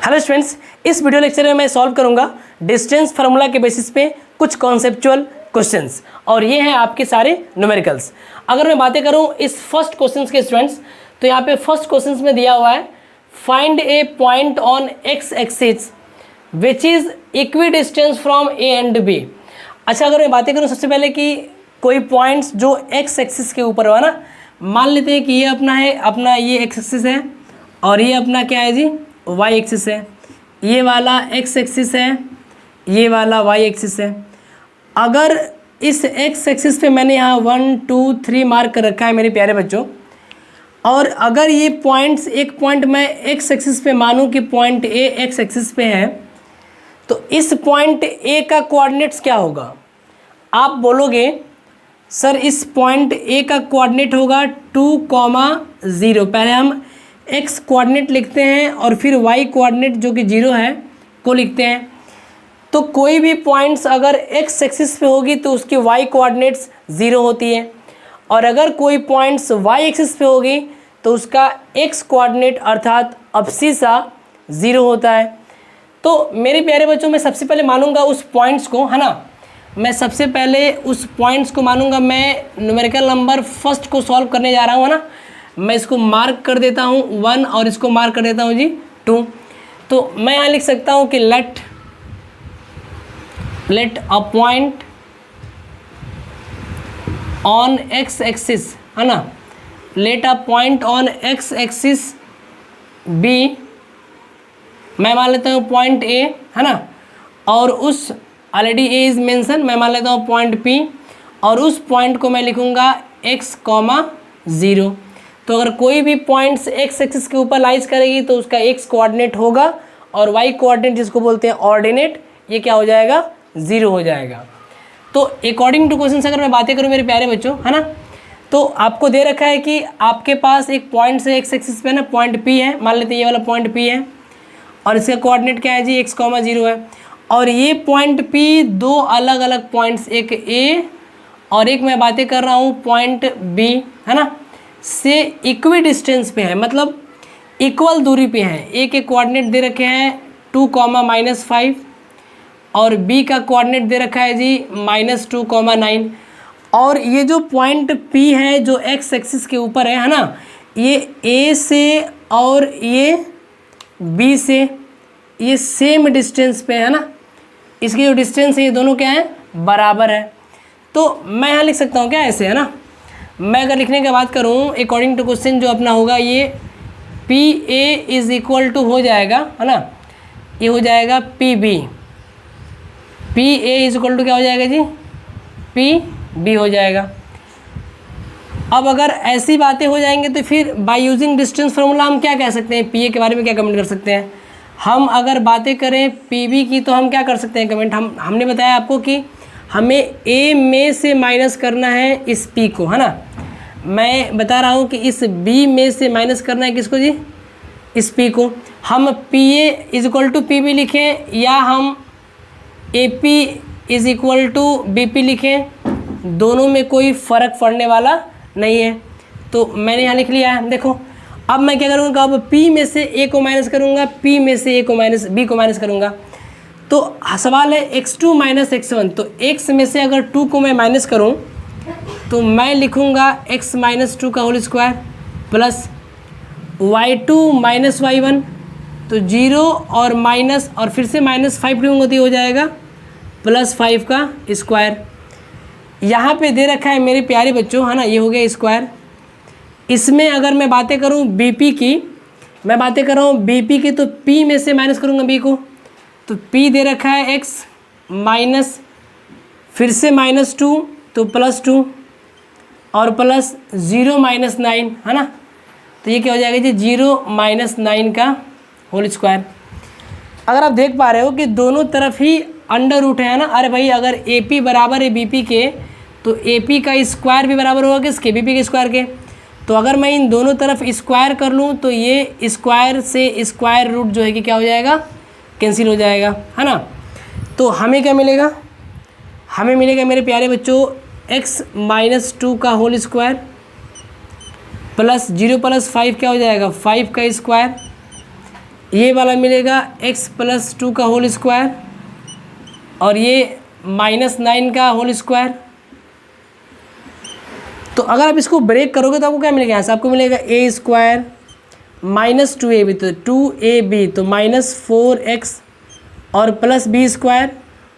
Hello students, इस video lecture में मैं सॉल्व करूंगा डिस्टेंस फार्मूला के बेसिस पे कुछ कॉन्सेप्चुअल क्वेश्चंस और ये हैं आपके सारे न्यूमेरिकल्स। अगर मैं बातें करूं इस फर्स्ट क्वेश्चंस के स्टूडेंट्स, तो यहाँ पे फर्स्ट क्वेश्चंस में दिया हुआ है find a point on x axis which is equidistant from A and B. अच्छा, अगर मैं बातें करूँ सबसे पहले कि कोई पॉइंट्स जो एक्स एक्सिस के ऊपर हुआ ना, मान लेते हैं कि ये अपना ये एक्स एक्सिस है और ये अपना क्या है जी, वाई एक्सिस है। ये वाला एक्स एक्सिस है, ये वाला वाई एक्सिस है। अगर इस एक्स एक्सिस पे मैंने यहाँ 1 2 3 मार्क कर रखा है मेरे प्यारे बच्चों, और अगर ये पॉइंट्स एक पॉइंट मैं एक्स एक्सिस पे मानूँ कि पॉइंट ए एक्स एक्सिस पे है, तो इस पॉइंट ए का कोऑर्डिनेट्स क्या होगा? आप बोलोगे सर इस पॉइंट ए का कोऑर्डिनेट होगा 2,0। पहले हम एक्स कोऑर्डिनेट लिखते हैं और फिर वाई कोऑर्डिनेट जो कि 0 है को लिखते हैं। तो कोई भी पॉइंट्स अगर एक्स एक्सिस पे होगी तो उसकी वाई कोऑर्डिनेट्स 0 होती है, और अगर कोई पॉइंट्स वाई एक्सिस पे होगी तो उसका एक्स कोऑर्डिनेट अर्थात अब्सिसा 0 होता है। तो मेरे प्यारे बच्चों, मैं सबसे पहले मानूंगा उस पॉइंट्स को, है ना, मैं सबसे पहले उस पॉइंट्स को मानूंगा। मैं न्यूमेरिकल नंबर फर्स्ट को सॉल्व करने जा रहा हूँ, है ना। मैं इसको मार्क कर देता हूँ 1 और इसको मार्क कर देता हूँ जी 2। तो मैं यहाँ लिख सकता हूँ कि let a point on x axis, है ना, let a point on x axis B, मैं मान लेता हूँ पॉइंट ए, है ना, और उस ऑलरेडी ए इज मेंशन, मैं मान लेता हूँ पॉइंट पी, और उस पॉइंट को मैं लिखूँगा x, 0। तो अगर कोई भी पॉइंट्स एक्स एक्सिस के ऊपर लाइज करेगी तो उसका एक्स कोऑर्डिनेट होगा, और वाई कोऑर्डिनेट जिसको बोलते हैं ऑर्डिनेट, ये क्या हो जाएगा, 0 हो जाएगा। तो अकॉर्डिंग टू क्वेश्चन अगर मैं बातें करूँ मेरे प्यारे बच्चों, है ना, तो आपको दे रखा है कि आपके पास एक पॉइंट से एक्स एक्सिस पे ना पॉइंट पी है, मान लेते हैं ये वाला पॉइंट पी है, और इसका कोऑर्डिनेट क्या है जी, x, 0 है। और ये पॉइंट पी दो अलग अलग पॉइंट्स, एक ए और एक मैं बातें कर रहा हूँ पॉइंट बी, है ना, से इक्वी डिस्टेंस पे है, मतलब इक्वल दूरी पे है। ए के कोऑर्डिनेट दे रखे हैं 2, -5, और बी का कोऑर्डिनेट दे रखा है जी -2, 9। और ये जो पॉइंट पी है जो एक्स एक्सिस के ऊपर है ना, ये ए से और ये बी से ये सेम डिस्टेंस पे है ना, इसकी जो डिस्टेंस है ये दोनों क्या है, बराबर है। तो मैं यहाँ लिख सकता हूँ क्या, ऐसे, है ना। मैं अगर लिखने की बात करूँ अकॉर्डिंग टू क्वेश्चन जो अपना होगा, ये P A is equal to हो जाएगा, है ना, ये हो जाएगा P B. P A is equal to क्या हो जाएगा जी, पी बी हो जाएगा। अब अगर ऐसी बातें हो जाएंगे तो फिर बाय यूजिंग डिस्टेंस फार्मूला हम क्या कह सकते हैं, पी ए के बारे में क्या कमेंट कर सकते हैं। हम अगर बातें करें पी बी की तो हम क्या कर सकते हैं कमेंट, हमने बताया आपको कि हमें ए में से माइनस करना है इस पी को, है ना। मैं बता रहा हूँ कि इस बी में से माइनस करना है किसको जी, इस पी को। हम P A is equal to P B लिखें या हम A P is equal to B P लिखें, दोनों में कोई फ़र्क पड़ने वाला नहीं है। तो मैंने यहाँ लिख लिया है। देखो अब मैं क्या करूँगा, अब p में से a को माइनस करूँगा, p में से b को माइनस करूँगा। तो सवाल है x2 - x1, तो x में से अगर 2 को मैं माइनस करूँ तो मैं लिखूँगा x - 2 का whole square plus y2 - y1, तो 0 और माइनस और फिर से -5 लूँगा तो हो जाएगा +5 का स्क्वायर। यहाँ पे दे रखा है मेरे प्यारे बच्चों, है ना, ये हो गया स्क्वायर। इसमें अगर मैं बातें करूँ बीपी की, मैं बातें कर रहा हूँ बीपी की, तो पी में से माइनस करूँगा बी को, तो पी दे रखा है x माइनस फिर से -2 तो +2 और प्लस 0 - 9, है ना, तो ये क्या हो जाएगा जी 0 - 9 का होल स्क्वायर। अगर आप देख पा रहे हो कि दोनों तरफ ही अंडर रूट है ना। अरे भाई, अगर ए पी बराबर है बी पी के तो ए पी का स्क्वायर भी बराबर होगा किसके, बी पी के स्क्वायर के। तो अगर मैं इन दोनों तरफ स्क्वायर कर लूँ तो ये स्क्वायर से स्क्वायर रूट जो है कि क्या हो जाएगा, कैंसिल हो जाएगा, है ना। तो हमें क्या मिलेगा, हमें मिलेगा मेरे प्यारे बच्चों x - 2 का होल स्क्वायर प्लस 0 + 5 क्या हो जाएगा, 5 का स्क्वायर ये वाला मिलेगा x+2 का होल स्क्वायर और ये -9 का होल स्क्वायर। तो अगर आप इसको ब्रेक करोगे तो आपको क्या मिलेगा, यहाँ से आपको मिलेगा a² -2ab, तो 2ab तो -4x और प्लस b²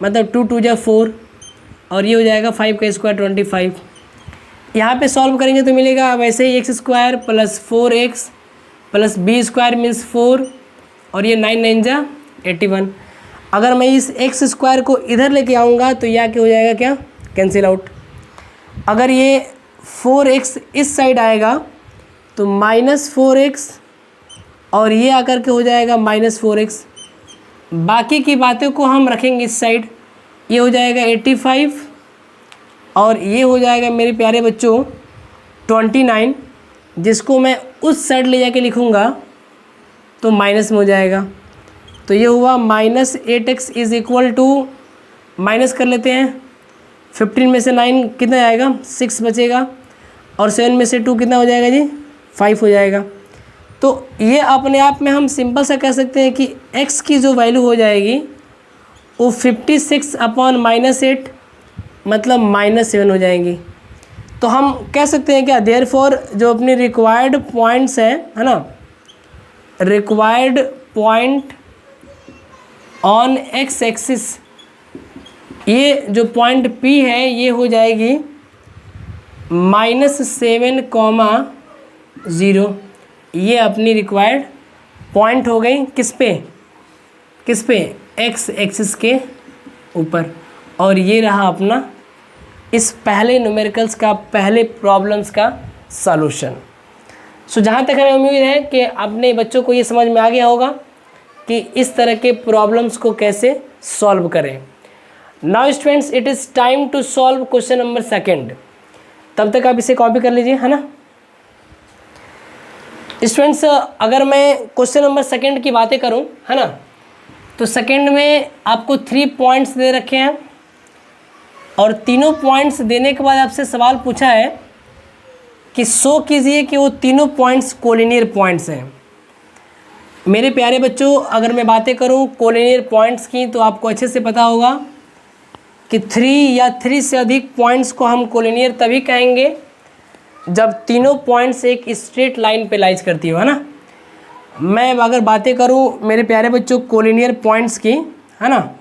मतलब 2 2 जा 4 और ये हो जाएगा 5 का स्क्वायर 25। यहाँ पे सॉल्व करेंगे तो मिलेगा वैसे ही x² + 4x + b² मीन्स 4 और ये 9 9 जा 81। अगर मैं इस x² को इधर लेके आऊँगा तो यह क्या हो जाएगा, क्या कैंसिल आउट। अगर ये 4x इस साइड आएगा तो -4x और ये आकर के हो जाएगा -4x। बाकी की बातों को हम रखेंगे इस साइड, ये हो जाएगा 85 और ये हो जाएगा मेरे प्यारे बच्चों 29, जिसको मैं उस साइड ले जाके लिखूँगा तो माइनस में हो जाएगा। तो ये हुआ -8x = माइनस कर लेते हैं, 15 में से 9 कितना आएगा 6 बचेगा और 7 में से 2 कितना हो जाएगा जी 5 हो जाएगा। तो ये अपने आप में हम सिंपल सा कह सकते हैं कि x की जो वैल्यू हो जाएगी वो 56/-8 मतलब -7 हो जाएंगी। तो हम कह सकते हैं क्या, देयरफॉर जो अपनी रिक्वायर्ड पॉइंट्स हैं, है ना, required point on x axis, ये जो पॉइंट P है ये हो जाएगी -7,0। ये अपनी रिक्वायर्ड पॉइंट हो गई किस पे x एक्सिस के ऊपर। और ये रहा अपना इस पहले न्यूमेरिकल्स का, पहले प्रॉब्लम्स का सॉल्यूशन। सो जहाँ तक हमें उम्मीद है कि अपने बच्चों को ये समझ में आ गया होगा कि इस तरह के प्रॉब्लम्स को कैसे सॉल्व करें। Now students, it is time to solve question number 2। तब तक आप इसे कॉपी कर लीजिए, है ना स्टूडेंट्स। अगर मैं क्वेश्चन नंबर 2 की बातें करूं, है ना, तो सेकंड में आपको 3 पॉइंट्स दे रखे हैं और तीनों पॉइंट्स देने के बाद आपसे सवाल पूछा है कि शो कीजिए कि वो तीनों पॉइंट्स कोलिनियर पॉइंट्स हैं। मेरे प्यारे बच्चों, अगर मैं बातें करूं कोलिनियर पॉइंट्स की तो आपको अच्छे से पता होगा कि 3 या 3 से अधिक पॉइंट्स को हम कोलिनियर तभी कहेंगे जब तीनों पॉइंट्स एक स्ट्रेट लाइन पे लाइज करती हो, है ना। मैं अगर बातें करूं मेरे प्यारे बच्चों कोलिनियर पॉइंट्स की, है ना,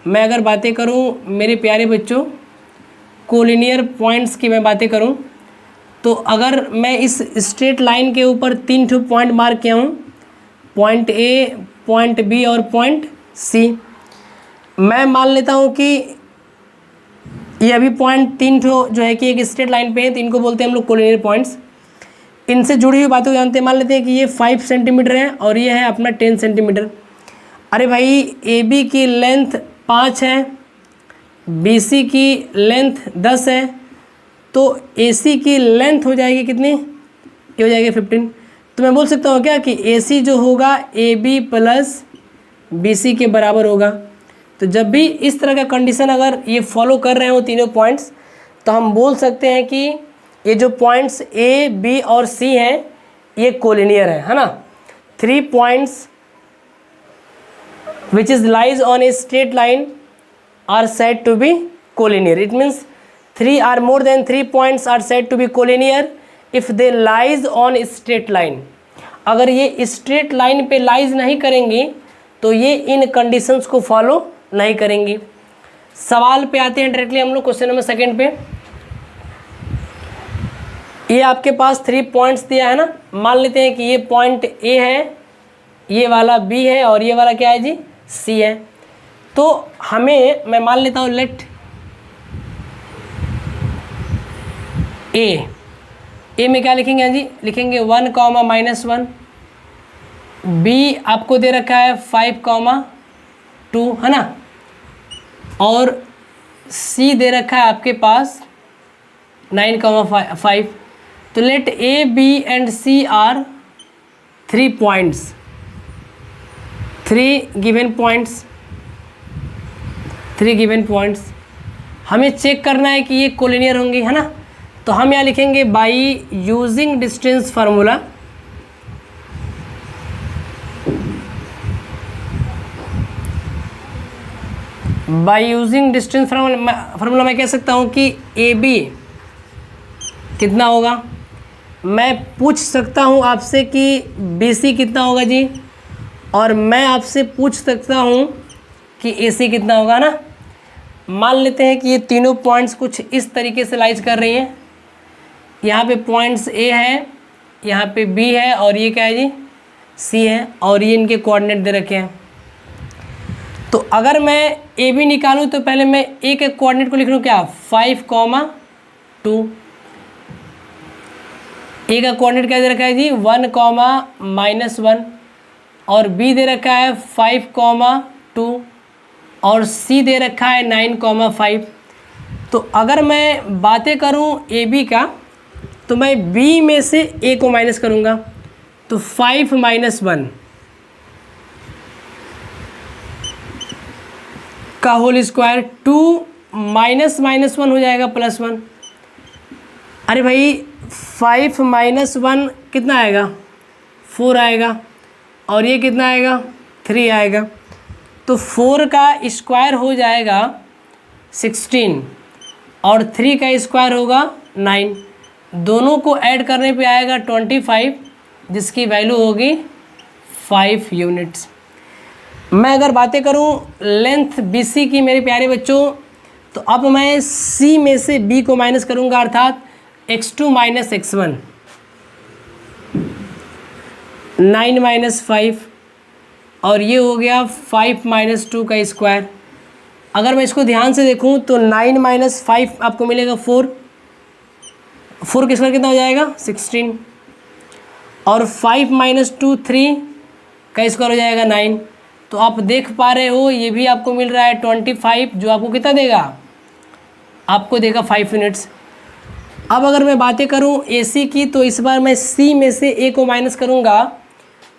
मैं अगर बातें करूं मेरे प्यारे बच्चों कोलिनियर पॉइंट्स की मैं बातें करूं तो अगर मैं इस स्ट्रेट लाइन के ऊपर 3 ठो पॉइंट मार्क किया हूँ, पॉइंट ए, पॉइंट बी और पॉइंट सी। मैं मान लेता हूँ कि ये अभी पॉइंट 3 ठो जो है कि एक स्ट्रेट लाइन पे है, तो इनको बोलते हैं हम लोग कोलिनियर पॉइंट्स। इनसे जुड़ी हुई बातों को जानते हैं। मान लेते हैं कि ये 5 सेंटीमीटर है और ये है अपना 10 सेंटीमीटर। अरे भाई, ए बी की लेंथ 5 है, बी सी की लेंथ 10 है, तो ए सी की लेंथ हो जाएगी कितनी, ये हो जाएगी 15। तो मैं बोल सकता हूँ क्या कि ए सी जो होगा A B plus B C के बराबर होगा। तो जब भी इस तरह का कंडीशन अगर ये फॉलो कर रहे हो तीनों पॉइंट्स, तो हम बोल सकते हैं कि ये जो पॉइंट्स ए बी और सी हैं ये कोलिनियर है ना। 3 points which is lies on a straight line are said to be collinear. It means 3 or more than 3 points are said to be collinear if they lies on a straight line. अगर ये straight line पे lies नहीं करेंगी तो ये इन conditions को follow नहीं करेंगी। सवाल पे आते हैं डायरेक्टली हम लोग क्वेश्चन नंबर 2 पे। ये आपके पास 3 पॉइंट्स दिया है ना। मान लेते हैं कि ये पॉइंट ए है, ये वाला बी है और ये वाला क्या है जी, सी है। तो हमें, मैं मान लेता हूँ लेट ए में क्या लिखेंगे जी, लिखेंगे 1, -1। बी आपको दे रखा है 5, 2, है ना, और सी दे रखा है आपके पास 9, 5। तो let A B and C are 3 points, 3 given points. हमें चेक करना है कि ये कोलिनियर होंगी, है ना। तो हम यहाँ लिखेंगे by using distance formula, by using distance formula मैं कह सकता हूँ कि ए बी कितना होगा। मैं पूछ सकता हूँ आपसे कि बी सी कितना होगा जी, और मैं आपसे पूछ सकता हूँ कि ए सी कितना होगा ना। मान लेते हैं कि ये तीनों पॉइंट्स कुछ इस तरीके से लाइज कर रही हैं। यहाँ पे पॉइंट्स ए है, यहाँ पे बी है, और ये क्या है जी, सी है, और ये इनके कोऑर्डिनेट दे रखे हैं। तो अगर मैं ए बी निकालूँ तो पहले मैं ए के कोऑर्डिनेट को लिख लूँ क्या, 5,2। ए का कोऑर्डिनेट क्या दे रखा है जी, 1,-1, और बी दे रखा है 5,2, और सी दे रखा है 9,5। तो अगर मैं बातें करूं ए बी का, तो मैं बी में से ए को माइनस करूंगा, तो 5 - 1 का होल स्क्वायर, 2 -1 हो जाएगा +1। अरे भाई 5 - 1 कितना आएगा, 4 आएगा, और ये कितना आएगा, 3 आएगा। तो 4 का स्क्वायर हो जाएगा 16, और 3 का स्क्वायर होगा 9। दोनों को ऐड करने पे आएगा 25, जिसकी वैल्यू होगी 5 यूनिट्स। मैं अगर बातें करूं लेंथ BC की मेरे प्यारे बच्चों, तो अब मैं C में से B को माइनस करूंगा, अर्थात x2 - x1, 9 - 5, और ये हो गया 5 - 2 का स्क्वायर। अगर मैं इसको ध्यान से देखूं तो 9 - 5 आपको मिलेगा 4 का स्क्वायर कितना हो जाएगा, 16, और 5 - 2 3 का स्क्वायर हो जाएगा 9। तो आप देख पा रहे हो ये भी आपको मिल रहा है 25, जो आपको कितना देगा, आपको देगा 5 यूनिट्स। अब अगर मैं बातें करूं AC की, तो इस बार मैं C में से A को माइनस करूंगा,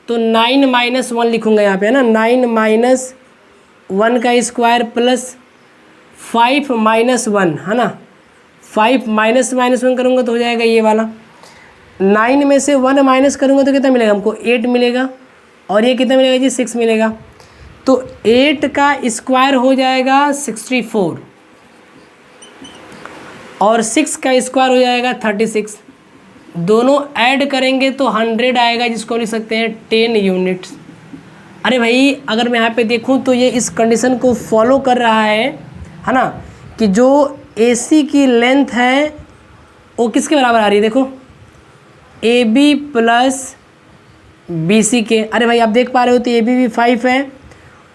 तो 9 - 1 लिखूंगा यहाँ पे, है ना, 9 - 1 का स्क्वायर प्लस 5 - 1, है ना, 5 -1 करूँगा तो हो जाएगा ये वाला। 9 में से 1 माइनस करूँगा तो कितना मिलेगा हमको, 8 मिलेगा, और ये कितना मिलेगा जी, 6 मिलेगा। तो 8 का स्क्वायर हो जाएगा 64, और 6 का स्क्वायर हो जाएगा 36। दोनों ऐड करेंगे तो 100 आएगा, जिसको लिख सकते हैं 10 यूनिट्स। अरे भाई अगर मैं यहाँ पे देखूँ तो ये इस कंडीशन को फॉलो कर रहा है ना, कि जो AC की लेंथ है वो किसके बराबर आ रही है, देखो AB प्लस BC के। अरे भाई आप देख पा रहे हो तो AB भी 5 है,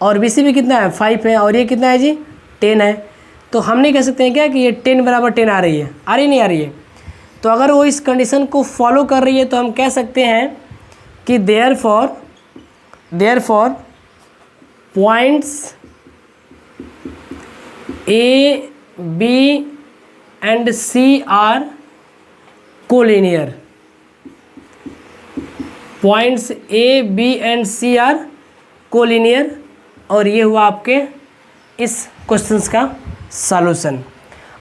और BC भी कितना है, 5 है, और ये कितना है जी, 10 है। तो हम नहीं कह सकते हैं क्या कि ये 10 बराबर 10 आ रही है, आ रही नहीं आ रही है। तो अगर वो इस कंडीशन को फॉलो कर रही है तो हम कह सकते हैं कि therefore points A, B and C are collinear. Points A, B and C are collinear. और ये हुआ आपके इस क्वेश्चंस का सॉल्यूशन।